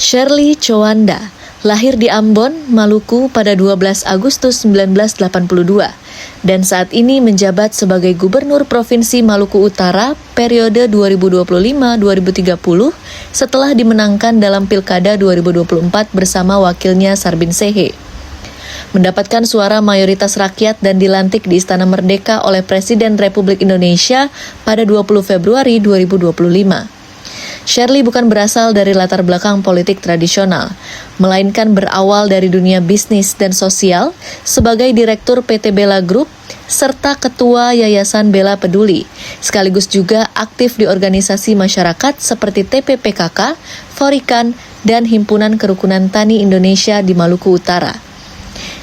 Shirley Chowanda lahir di Ambon, Maluku pada 12 Agustus 1982 dan saat ini menjabat sebagai Gubernur Provinsi Maluku Utara periode 2025-2030 setelah dimenangkan dalam Pilkada 2024 bersama wakilnya Sarbin Sehe. Mendapatkan suara mayoritas rakyat dan dilantik di Istana Merdeka oleh Presiden Republik Indonesia pada 20 Februari 2025. Shirley bukan berasal dari latar belakang politik tradisional, melainkan berawal dari dunia bisnis dan sosial sebagai Direktur PT Bella Group serta Ketua Yayasan Bella Peduli, sekaligus juga aktif di organisasi masyarakat seperti TPPKK, Forikan, dan Himpunan Kerukunan Tani Indonesia di Maluku Utara.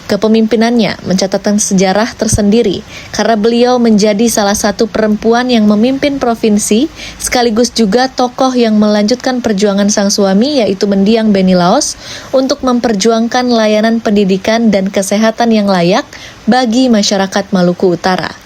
Kepemimpinannya mencatatkan sejarah tersendiri karena beliau menjadi salah satu perempuan yang memimpin provinsi sekaligus juga tokoh yang melanjutkan perjuangan sang suami yaitu mendiang Benny Laos untuk memperjuangkan layanan pendidikan dan kesehatan yang layak bagi masyarakat Maluku Utara.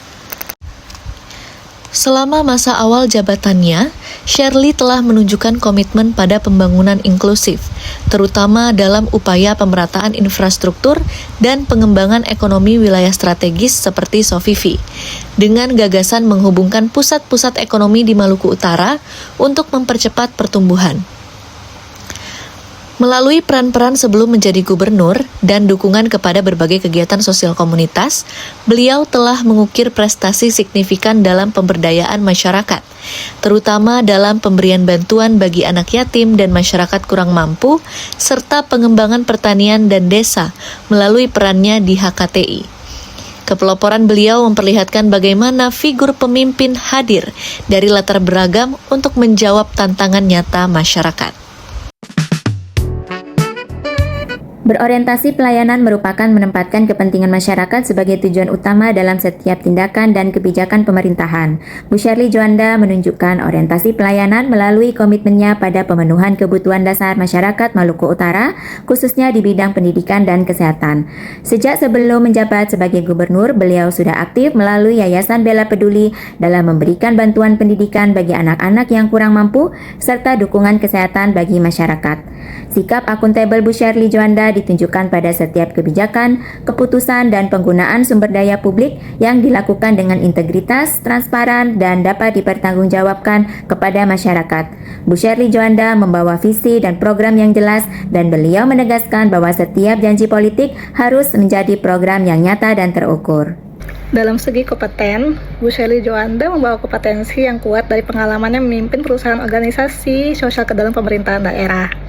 Selama masa awal jabatannya, Shirley telah menunjukkan komitmen pada pembangunan inklusif, terutama dalam upaya pemerataan infrastruktur dan pengembangan ekonomi wilayah strategis seperti Sofifi, dengan gagasan menghubungkan pusat-pusat ekonomi di Maluku Utara untuk mempercepat pertumbuhan. Melalui peran-peran sebelum menjadi gubernur dan dukungan kepada berbagai kegiatan sosial komunitas, beliau telah mengukir prestasi signifikan dalam pemberdayaan masyarakat, terutama dalam pemberian bantuan bagi anak yatim dan masyarakat kurang mampu, serta pengembangan pertanian dan desa melalui perannya di HKTI. Kepeloporan beliau memperlihatkan bagaimana figur pemimpin hadir dari latar beragam untuk menjawab tantangan nyata masyarakat. Berorientasi pelayanan merupakan menempatkan kepentingan masyarakat sebagai tujuan utama dalam setiap tindakan dan kebijakan pemerintahan. Bu Shirley Chowanda menunjukkan orientasi pelayanan melalui komitmennya pada pemenuhan kebutuhan dasar masyarakat Maluku Utara, khususnya di bidang pendidikan dan kesehatan. Sejak sebelum menjabat sebagai gubernur, beliau sudah aktif melalui Yayasan Bella Peduli dalam memberikan bantuan pendidikan bagi anak-anak yang kurang mampu, serta dukungan kesehatan bagi masyarakat. Sikap akuntabel Bu Shirley Chowanda ditunjukkan pada setiap kebijakan, keputusan, dan penggunaan sumber daya publik yang dilakukan dengan integritas, transparan, dan dapat dipertanggungjawabkan kepada masyarakat. Bu Shirley Chowanda membawa visi dan program yang jelas dan beliau menegaskan bahwa setiap janji politik harus menjadi program yang nyata dan terukur. Dalam segi kompeten, Bu Shirley Chowanda membawa kompetensi yang kuat dari pengalamannya memimpin perusahaan organisasi sosial ke dalam pemerintahan daerah.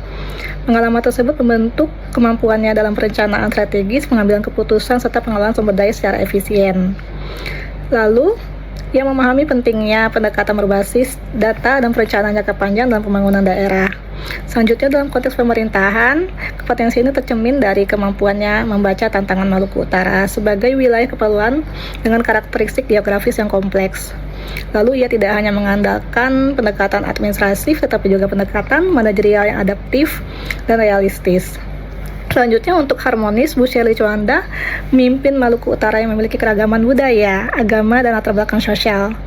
Pengalaman tersebut membentuk kemampuannya dalam perencanaan strategis, pengambilan keputusan, serta pengelolaan sumber daya secara efisien. Lalu, ia memahami pentingnya pendekatan berbasis data dan perencanaan jangka panjang dalam pembangunan daerah. Selanjutnya, dalam konteks pemerintahan, kompetensi ini tercermin dari kemampuannya membaca tantangan Maluku Utara sebagai wilayah kepulauan dengan karakteristik geografis yang kompleks. Lalu ia tidak hanya mengandalkan pendekatan administratif, tetapi juga pendekatan manajerial yang adaptif dan realistis. Selanjutnya, untuk harmonis, Bu Shirley Chowanda memimpin Maluku Utara yang memiliki keragaman budaya, agama, dan latar belakang sosial.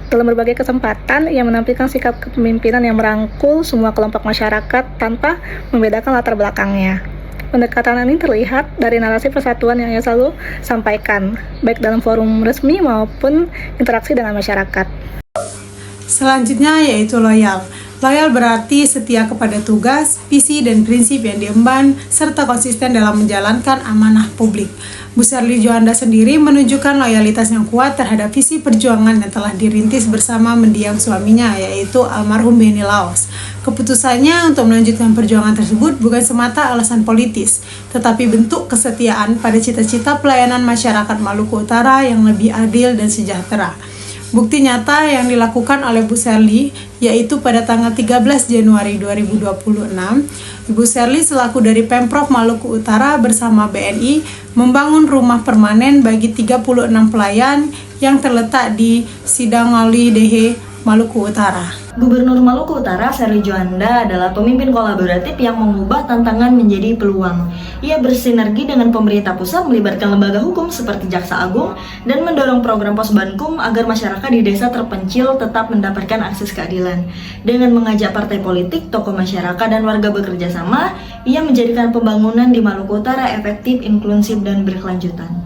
Dalam berbagai kesempatan, ia menampilkan sikap kepemimpinan yang merangkul semua kelompok masyarakat tanpa membedakan latar belakangnya. Pendekatan ini terlihat dari narasi persatuan yang ia selalu sampaikan, baik dalam forum resmi maupun interaksi dengan masyarakat. Selanjutnya yaitu loyal. Loyal berarti setia kepada tugas, visi, dan prinsip yang diemban, serta konsisten dalam menjalankan amanah publik. Bu Shirley Chowanda sendiri menunjukkan loyalitas yang kuat terhadap visi perjuangan yang telah dirintis bersama mendiang suaminya, yaitu almarhum Benny Laos. Keputusannya untuk melanjutkan perjuangan tersebut bukan semata alasan politis, tetapi bentuk kesetiaan pada cita-cita pelayanan masyarakat Maluku Utara yang lebih adil dan sejahtera. Bukti nyata yang dilakukan oleh Bu Shirley yaitu pada tanggal 13 Januari 2026, Ibu Shirley selaku dari Pemprov Maluku Utara bersama BNI membangun rumah permanen bagi 36 pelayan yang terletak di Sidangali Dehe, Maluku Utara. Gubernur Maluku Utara, Serly Juanda, adalah pemimpin kolaboratif yang mengubah tantangan menjadi peluang. Ia bersinergi dengan pemerintah pusat, melibatkan lembaga hukum seperti Jaksa Agung, dan mendorong program Posbankum agar masyarakat di desa terpencil tetap mendapatkan akses keadilan. Dengan mengajak partai politik, tokoh masyarakat, dan warga bekerja sama, ia menjadikan pembangunan di Maluku Utara efektif, inklusif, dan berkelanjutan.